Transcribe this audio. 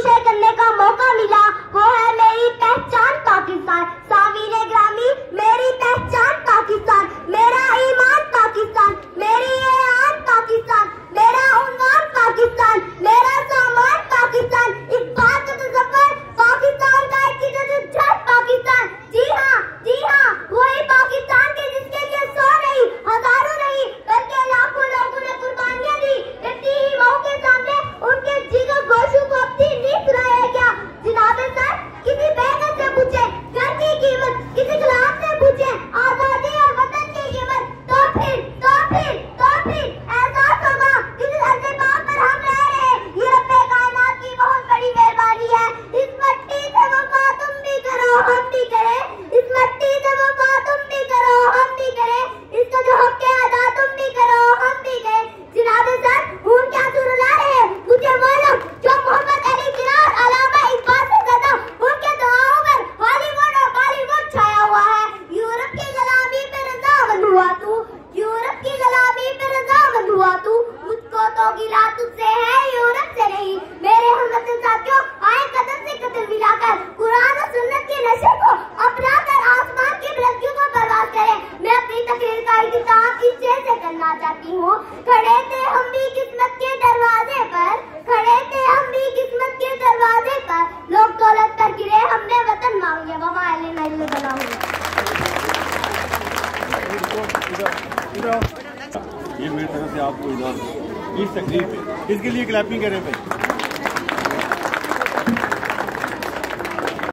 Share करने का मौका मिला, वो है मेरी पहचान पाकिस्तान। सावीरे ग्रामी मेरी पहचान पाकिस्तान, मेरा ईमान पाकिस्तान, मेरी ये आन पाकिस्तान, मेरा उन्वान पाकिस्तान, मेरा सामान पाकिस्तान, इस बात का सफर पाकिस्तान का एक पाकिस्तान। जी हाँ, वही पाकिस्तान के जिसके लिए 100 नहीं, हजारों नहीं, बल्कि लाखों लोगों ने कुर्बानियां दी। इतनी ही माओ के सामने उनके जिगर गोशों को अपनी नींद रहे क्या? जनाबे सर, किसी बेगम से पूछे घर की कीमत, किसी क्लास से पूछे आजादी और वतन की कीमत, तो फिर एहसास होगा किसी ऐसे बात पर हम रह रहे। ये रब्बे कायनात की बहुत बड़ी मेहरबानी है। इस मट्टी से वफा तुम भी करो, हम भी करें। इस मट्टी से वफा तुम भी करो, हम भी करें। इसका जो हक है अदा तुम भी करो, हम भी करें। जनाबे सर, खून क्या सुरुला रहे हैं? मुझे वो लोग जो मोहम्मद अली जिन्ना और अलामा इकबाल से ज्यादा उनके दुआओं पर हॉलीवुड और बॉलीवुड छाया हुआ है। यूरोप की गुलामी पे रजामंद हुआ तू, यूरोप की गुलामी पे रजामंद हुआ तू। मुझको तो गिला तुझसे है, यूरोप से नहीं। मेरे हमवतन साथियों, आए कदम से कदम मिलाकर कुरान और सुन्नत के नशे को अपना कर आसमान की बुलंदियों को परवाज़ करें। मैं अपनी तकरीर का इख्तिताम इस शेर से करना चाहती हूँ। खड़े थे हम भी किस्मत के दरवाजे पर, खड़े थे हम भी किस्मत के दरवाजे पर, लोग दौलत पर गिरे, हमने वतन मांगे। वमा बना हूँ। ये मेरी तरफ से आपको इनाम इस तकरीर पे, इसके लिए क्लैपिंग करें भाई।